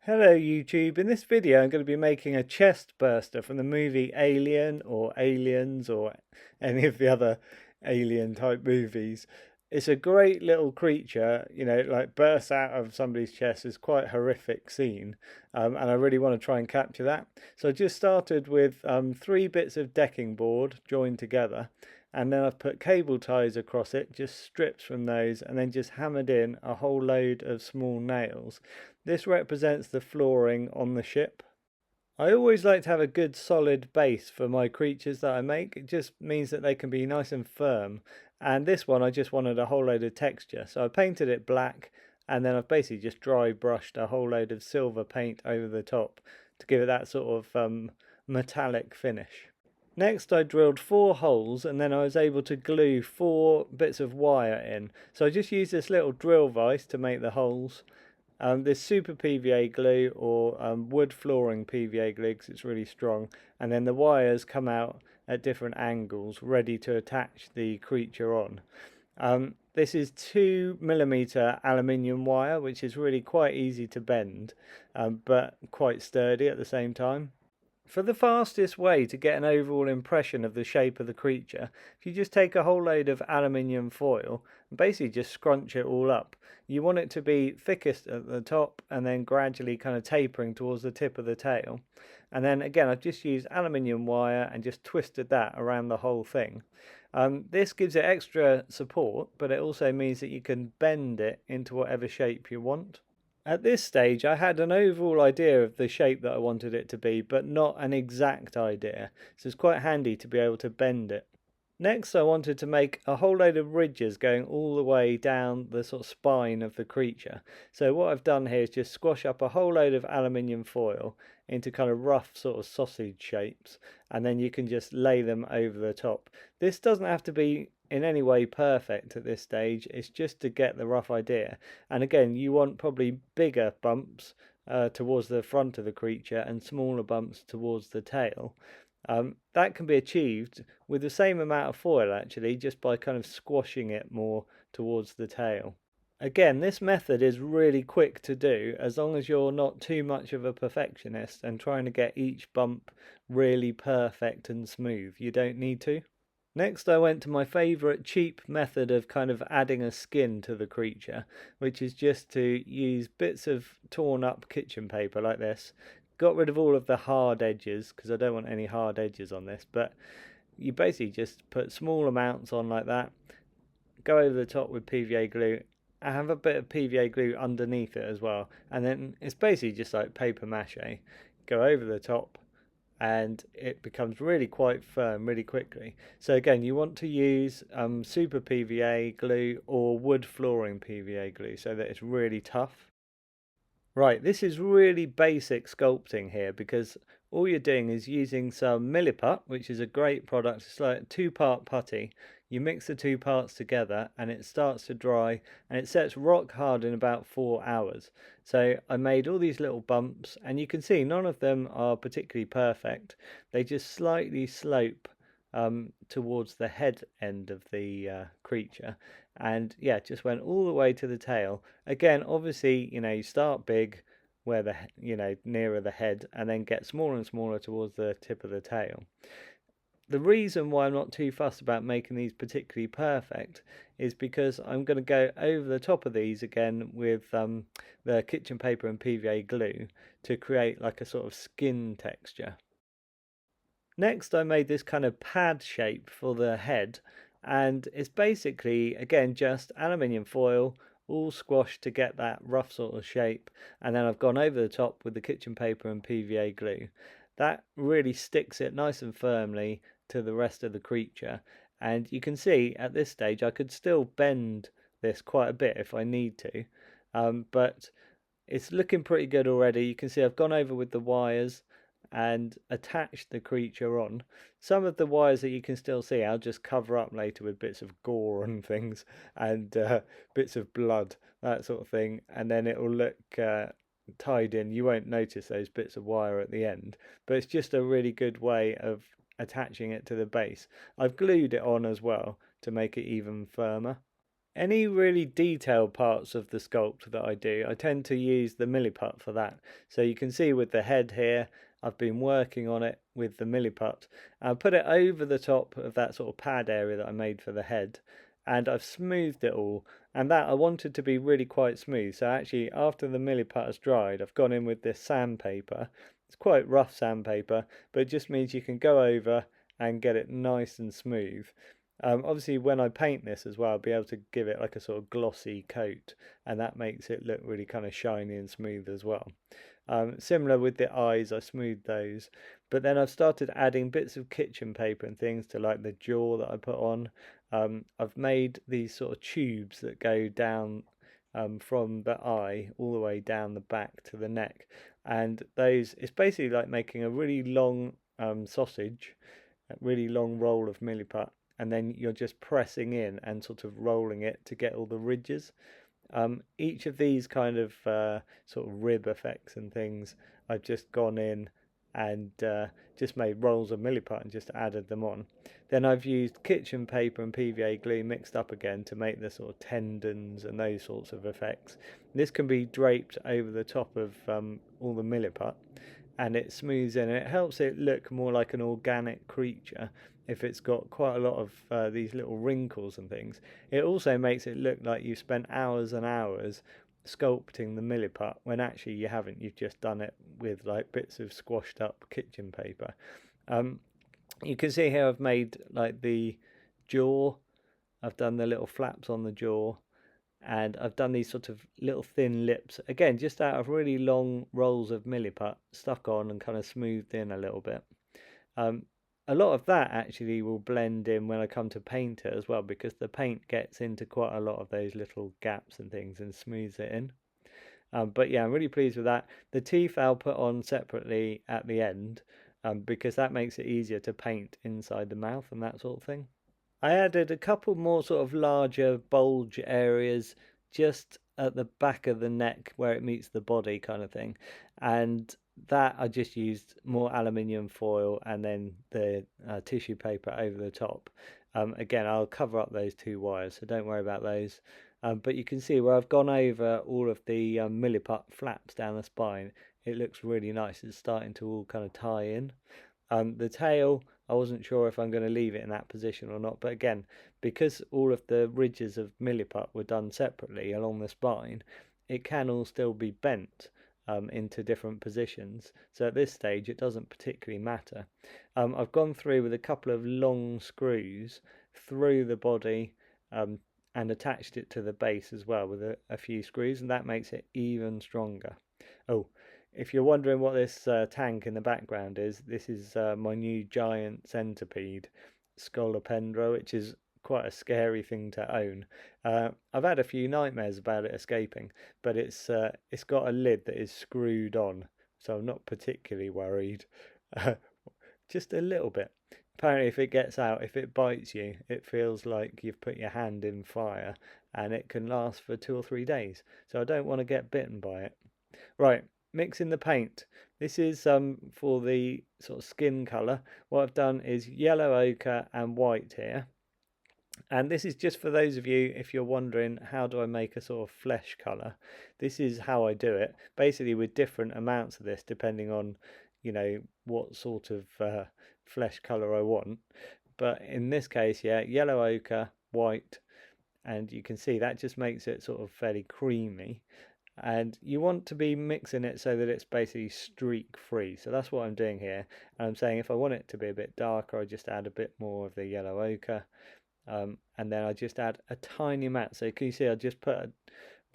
Hello YouTube, in this video I'm going to be making a chestburster from the movie Alien or Aliens or any of the other alien type movies. It's a great little creature, like bursts out of somebody's chest. It's quite a horrific scene, and I really want to try and capture that. So I just started with 3 bits of decking board joined together, and then I've put cable ties across it, just strips from those, and then just hammered in a whole load of small nails. This represents the flooring on the ship. I always like to have a good solid base for my creatures that I make. It just means that they can be nice and firm. And this one I just wanted a whole load of texture. So I painted it black, and then I've basically just dry brushed a whole load of silver paint over the top to give it that sort of metallic finish. Next I drilled 4 holes, and then I was able to glue 4 bits of wire in. So I just used this little drill vise to make the holes. This super PVA glue or wood flooring PVA glue because it's really strong, and then the wires come out at different angles ready to attach the creature on. This is 2mm aluminium wire, which is really quite easy to bend, but quite sturdy at the same time. For the fastest way to get an overall impression of the shape of the creature, if you just take a whole load of aluminium foil and basically just scrunch it all up. You want it to be thickest at the top and then gradually kind of tapering towards the tip of the tail. And then again, I've just used aluminium wire and just twisted that around the whole thing. This gives it extra support, but it also means that you can bend it into whatever shape you want. At this stage I had an overall idea of the shape that I wanted it to be, but not an exact idea, so it's quite handy to be able to bend it. Next I wanted to make a whole load of ridges going all the way down the sort of spine of the creature. So what I've done here is just squash up a whole load of aluminium foil into kind of rough sort of sausage shapes, and then you can just lay them over the top. This doesn't have to be in any way perfect at this stage, it's just to get the rough idea. And again, you want probably bigger bumps towards the front of the creature and smaller bumps towards the tail. That can be achieved with the same amount of foil actually, just by kind of squashing it more towards the tail. Again, this method is really quick to do as long as you're not too much of a perfectionist and trying to get each bump really perfect and smooth. You don't need to. Next I went to my favourite cheap method of kind of adding a skin to the creature, which is just to use bits of torn up kitchen paper like this. Got rid of all of the hard edges because I don't want any hard edges on this, but you basically just put small amounts on like that, go over the top with PVA glue. I have a bit of PVA glue underneath it as well, and then it's basically just like paper mache. Go over the top and it becomes really quite firm really quickly. So again, you want to use super PVA glue or wood flooring PVA glue so that it's really tough. Right, this is really basic sculpting here because all you're doing is using some Milliput, which is a great product. It's like a 2-part putty. You mix the 2 parts together and it starts to dry, and it sets rock hard in about 4 hours. So I made all these little bumps, and you can see none of them are particularly perfect. They just slightly slope towards the head end of the creature, and yeah, just went all the way to the tail. Again, obviously, you start big where the nearer the head, and then get smaller and smaller towards the tip of the tail. The reason why I'm not too fussed about making these particularly perfect is because I'm going to go over the top of these again with the kitchen paper and PVA glue to create like a sort of skin texture. Next I made this kind of pad shape for the head, and it's basically again just aluminium foil all squashed to get that rough sort of shape, and then I've gone over the top with the kitchen paper and PVA glue. That really sticks it nice and firmly to the rest of the creature, and you can see at this stage I could still bend this quite a bit if I need to, but it's looking pretty good already. You can see I've gone over with the wires and attached the creature on. Some of the wires that you can still see I'll just cover up later with bits of gore and things, and bits of blood, that sort of thing, and then it will look tied in. You won't notice those bits of wire at the end, but it's just a really good way of attaching it to the base. I've glued it on as well to make it even firmer. Any really detailed parts of the sculpt that I do, I tend to use the Milliput for that. So you can see with the head here, I've been working on it with the Milliput. I put it over the top of that sort of pad area that I made for the head, and I've smoothed it all, and that I wanted to be really quite smooth. So actually, after the Milliput has dried, I've gone in with this sandpaper. It's quite rough sandpaper, but it just means you can go over and get it nice and smooth. Obviously, when I paint this as well, I'll be able to give it like a sort of glossy coat, and that makes it look really kind of shiny and smooth as well. Similar with the eyes, I smoothed those, but then I've started adding bits of kitchen paper and things to like the jaw that I put on. I've made these sort of tubes that go down from the eye all the way down the back to the neck, and those, it's basically like making a really long sausage, a really long roll of milliput, and then you're just pressing in and sort of rolling it to get all the ridges. Each of these kind of sort of rib effects and things, I've just gone in and just made rolls of milliput and just added them on. Then I've used kitchen paper and PVA glue mixed up again to make the sort of tendons and those sorts of effects. This can be draped over the top of all the milliput, and it smooths in, and it helps it look more like an organic creature if it's got quite a lot of these little wrinkles and things. It also makes it look like you've spent hours and hours sculpting the milliput when actually you haven't. You've just done it with like bits of squashed up kitchen paper. You can see here I've made like the jaw. I've done the little flaps on the jaw, and I've done these sort of little thin lips, again just out of really long rolls of milliput stuck on and kind of smoothed in a little bit. A lot of that actually will blend in when I come to paint it as well, because the paint gets into quite a lot of those little gaps and things and smooths it in. But yeah, I'm really pleased with that. The teeth I'll put on separately at the end, because that makes it easier to paint inside the mouth and that sort of thing. I added a couple more sort of larger bulge areas just at the back of the neck where it meets the body kind of thing, and that I just used more aluminium foil and then the tissue paper over the top. Again, I'll cover up those two wires, so don't worry about those. But you can see where I've gone over all of the milliput flaps down the spine. It looks really nice. It's starting to all kind of tie in. The tail, I wasn't sure if I'm going to leave it in that position or not, but again, because all of the ridges of milliput were done separately along the spine, it can all still be bent into different positions. So at this stage, it doesn't particularly matter. I've gone through with a couple of long screws through the body and attached it to the base as well with a few screws, and that makes it even stronger. Oh, if you're wondering what this tank in the background is, this is my new giant centipede, Scolopendra, which is quite a scary thing to own. I've had a few nightmares about it escaping, but it's got a lid that is screwed on, so I'm not particularly worried. Just a little bit. Apparently, if it gets out, if it bites you, it feels like you've put your hand in fire, and it can last for 2 or 3 days. So I don't want to get bitten by it. Right, mixing the paint. This is for the sort of skin colour. What I've done is yellow ochre and white here. And this is just for those of you, if you're wondering, how do I make a sort of flesh colour? This is how I do it. Basically with different amounts of this, depending on, you know, what sort of flesh colour I want. But in this case, yeah, yellow ochre, white, and you can see that just makes it sort of fairly creamy. And you want to be mixing it so that it's basically streak free. So that's what I'm doing here. And I'm saying if I want it to be a bit darker, I just add a bit more of the yellow ochre. And then I just add a tiny amount. So can you see I just put a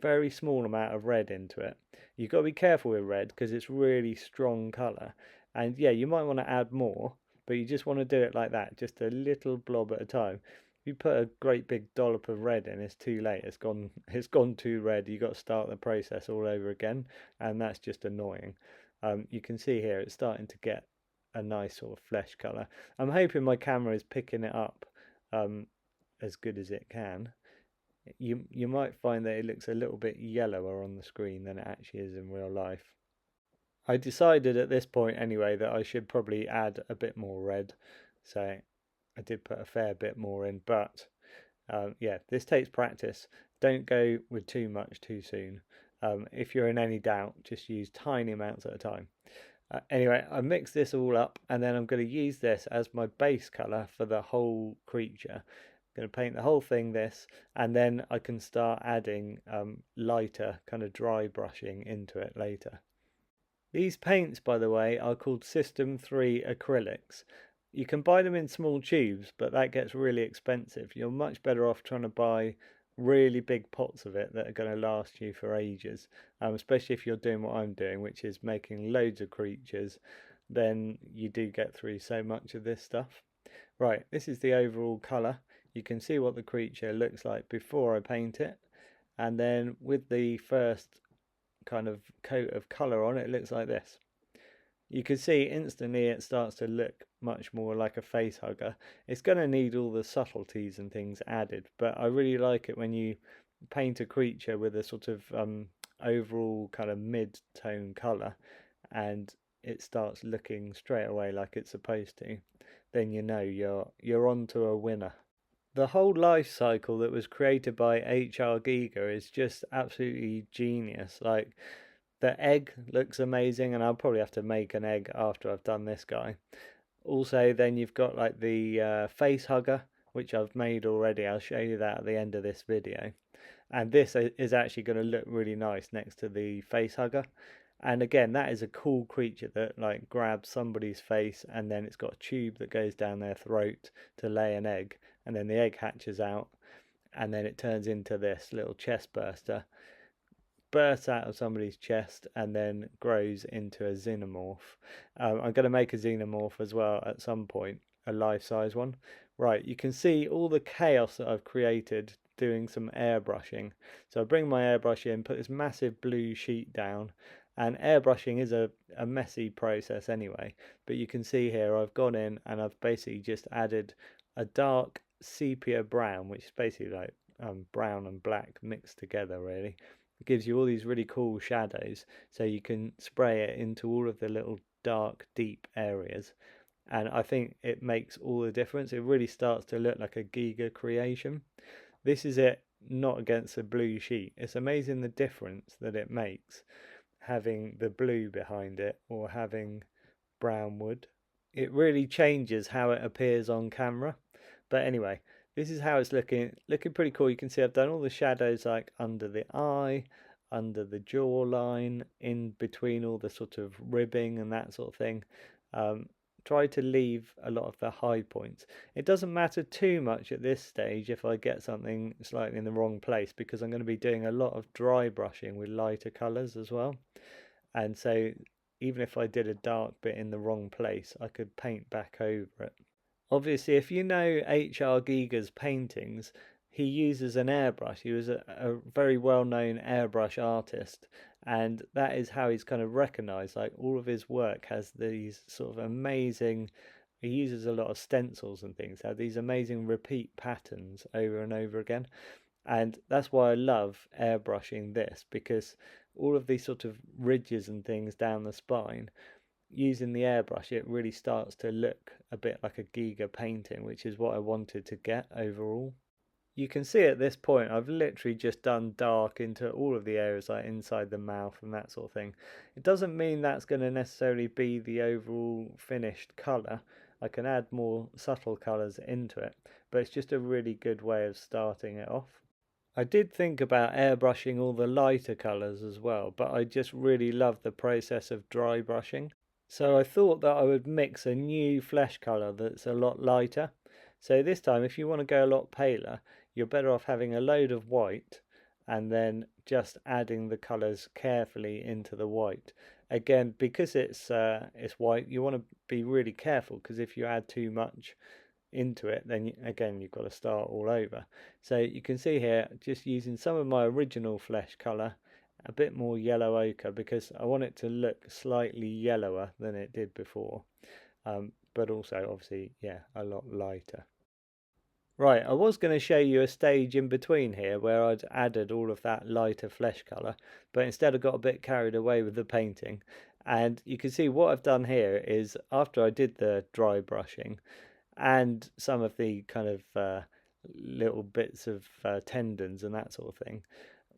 very small amount of red into it. You've got to be careful with red because it's really strong colour. And yeah, you might want to add more, but you just want to do it like that, just a little blob at a time. If you put a great big dollop of red in, it's too late. It's gone too red. You've got to start the process all over again, and that's just annoying. You can see here it's starting to get a nice sort of flesh colour. I'm hoping my camera is picking it up as good as it can. You might find that it looks a little bit yellower on the screen than it actually is in real life. I decided at this point anyway that I should probably add a bit more red, so I did put a fair bit more in, but Yeah, this takes practice. Don't go with too much too soon. If you're in any doubt, just use tiny amounts at a time. Anyway, I mix this all up, and then I'm going to use this as my base colour for the whole creature. I'm going to paint the whole thing this, and then I can start adding lighter kind of dry brushing into it later. These paints, by the way, are called System 3 acrylics. You can buy them in small tubes, but that gets really expensive. You're much better off trying to buy really big pots of it that are going to last you for ages, especially if you're doing what I'm doing, which is making loads of creatures. Then you do get through so much of this stuff. Right, this is the overall colour. You can see what the creature looks like before I paint it, and then with the first kind of coat of colour on it, it looks like this. You can see instantly it starts to look much more like a facehugger. It's going to need all the subtleties and things added, but I really like it when you paint a creature with a sort of overall kind of mid-tone colour and it starts looking straight away like it's supposed to. Then you know you're on to a winner. The whole life cycle that was created by H.R. Giger is just absolutely genius. Like, the egg looks amazing, and I'll probably have to make an egg after I've done this guy. Also, then you've got like the face hugger, which I've made already. I'll show you that at the end of this video. And this is actually going to look really nice next to the face hugger. And again, that is a cool creature that like grabs somebody's face, and then it's got a tube that goes down their throat to lay an egg, and then the egg hatches out, and then it turns into this little chestburster, bursts out of somebody's chest, and then grows into a xenomorph. I'm going to make a xenomorph as well at some point, a life-size one. Right, you can see all the chaos that I've created doing some airbrushing. So I bring my airbrush in, put this massive blue sheet down, and airbrushing is a messy process anyway, but you can see here I've gone in and I've basically just added a dark sepia brown, which is basically like brown and black mixed together really. It gives you all these really cool shadows, so you can spray it into all of the little dark deep areas, and I think it makes all the difference. It really starts to look like a Giga creation. This is it not against a blue sheet. It's amazing the difference that it makes having the blue behind it or having brown wood. It really changes how it appears on camera. But anyway, this is how it's looking pretty cool. You can see I've done all the shadows like under the eye, under the jawline, in between all the sort of ribbing and that sort of thing. Try to leave a lot of the high points. It doesn't matter too much at this stage if I get something slightly in the wrong place, because I'm going to be doing a lot of dry brushing with lighter colours as well. And so even if I did a dark bit in the wrong place, I could paint back over it. Obviously, if you know H.R. Giger's paintings, he uses an airbrush. He was a very well-known airbrush artist, and that is how he's kind of recognised. Like, all of his work has these sort of amazing, he uses a lot of stencils and things, have these amazing repeat patterns over and over again. And that's why I love airbrushing this, because all of these sort of ridges and things down the spine, using the airbrush, it really starts to look a bit like a Giga painting, which is what I wanted to get overall. You can see at this point I've literally just done dark into all of the areas like inside the mouth and that sort of thing. It doesn't mean that's going to necessarily be the overall finished colour. I can add more subtle colours into it, but it's just a really good way of starting it off. I did think about airbrushing all the lighter colours as well, but I just really love the process of dry brushing. So I thought that I would mix a new flesh colour that's a lot lighter. So this time, if you want to go a lot paler, you're better off having a load of white and then just adding the colours carefully into the white. Again, because it's white, you want to be really careful, because if you add too much into it, then again you've got to start all over. So you can see here, just using some of my original flesh colour, a bit more yellow ochre, because I want it to look slightly yellower than it did before, but also obviously, yeah, a lot lighter. Right, I was going to show you a stage in between here where I'd added all of that lighter flesh colour, but instead I got a bit carried away with the painting. And you can see what I've done here is, after I did the dry brushing and some of the kind of little bits of tendons and that sort of thing.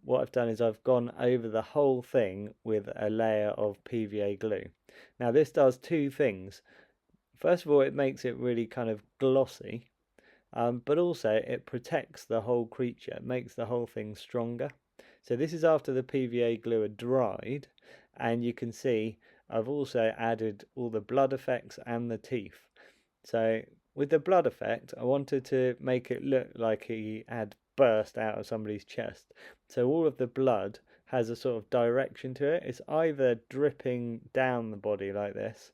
What I've done is I've gone over the whole thing with a layer of PVA glue. Now this does two things. First of all, it makes it really kind of glossy, but also it protects the whole creature, it makes the whole thing stronger. So this is after the PVA glue had dried, and you can see I've also added all the blood effects and the teeth. So with the blood effect, I wanted to make it look like he had burst out of somebody's chest. So all of the blood has a sort of direction to it. It's either dripping down the body like this,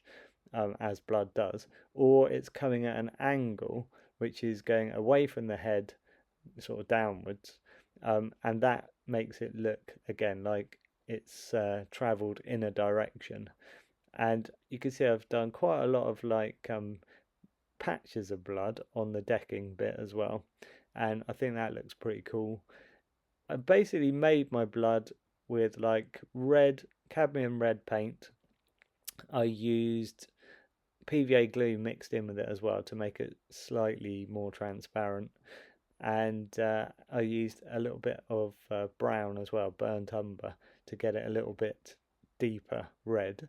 as blood does, or it's coming at an angle which is going away from the head, sort of downwards, and that makes it look again like it's travelled in a direction. And you can see I've done quite a lot of like patches of blood on the decking bit as well, and I think that looks pretty cool. I basically made my blood with like red, cadmium red paint. I used PVA glue mixed in with it as well to make it slightly more transparent, and I used a little bit of brown as well, burnt umber, to get it a little bit deeper red.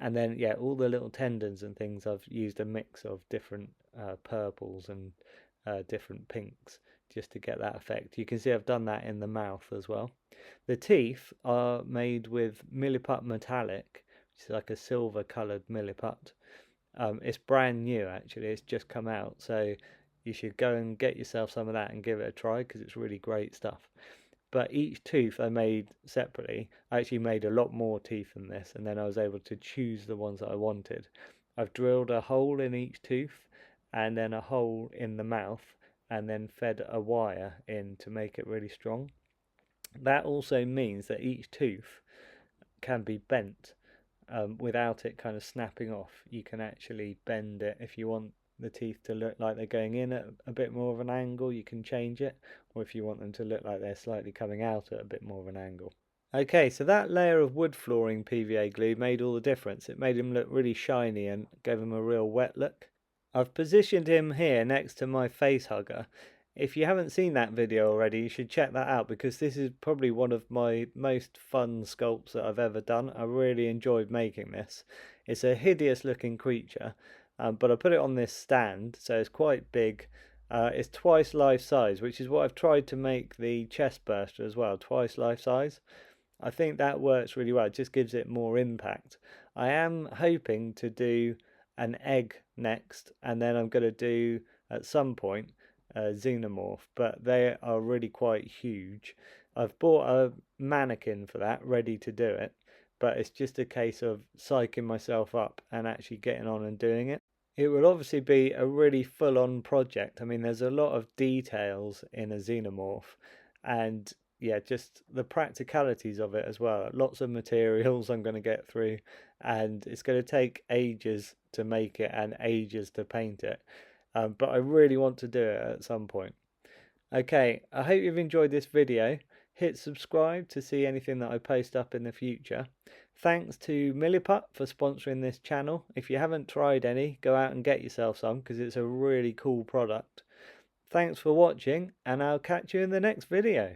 And then yeah, all the little tendons and things, I've used a mix of different purples and different pinks just to get that effect. You can see I've done that in the mouth as well. The teeth are made with Milliput metallic, which is like a silver coloured Milliput. It's brand new actually, it's just come out, so you should go and get yourself some of that and give it a try because it's really great stuff. But each tooth I made separately. I actually made a lot more teeth than this, and then I was able to choose the ones that I wanted. I've drilled a hole in each tooth and then a hole in the mouth, and then fed a wire in to make it really strong. That also means that each tooth can be bent without it kind of snapping off. You can actually bend it if you want the teeth to look like they're going in at a bit more of an angle, you can change it, or if you want them to look like they're slightly coming out at a bit more of an angle. Okay, so that layer of wood flooring PVA glue made all the difference. It made him look really shiny and gave him a real wet look. I've positioned him here next to my Facehugger. If you haven't seen that video already, you should check that out because this is probably one of my most fun sculpts that I've ever done. I really enjoyed making this. It's a hideous looking creature, but I put it on this stand, so it's quite big. It's twice life size, which is what I've tried to make the Chestburster as well, twice life size. I think that works really well, it just gives it more impact. I am hoping to do an egg next, and then I'm going to do, at some point, a Xenomorph, but they are really quite huge. I've bought a mannequin for that, ready to do it, but it's just a case of psyching myself up and actually getting on and doing it. It will obviously be a really full-on project. I mean, there's a lot of details in a Xenomorph, and yeah, just the practicalities of it as well. Lots of materials I'm going to get through, and it's going to take ages to make it and ages to paint it. But I really want to do it at some point. Okay, I hope you've enjoyed this video. Hit subscribe to see anything that I post up in the future. Thanks to Milliput for sponsoring this channel. If you haven't tried any, go out and get yourself some because it's a really cool product. Thanks for watching, and I'll catch you in the next video.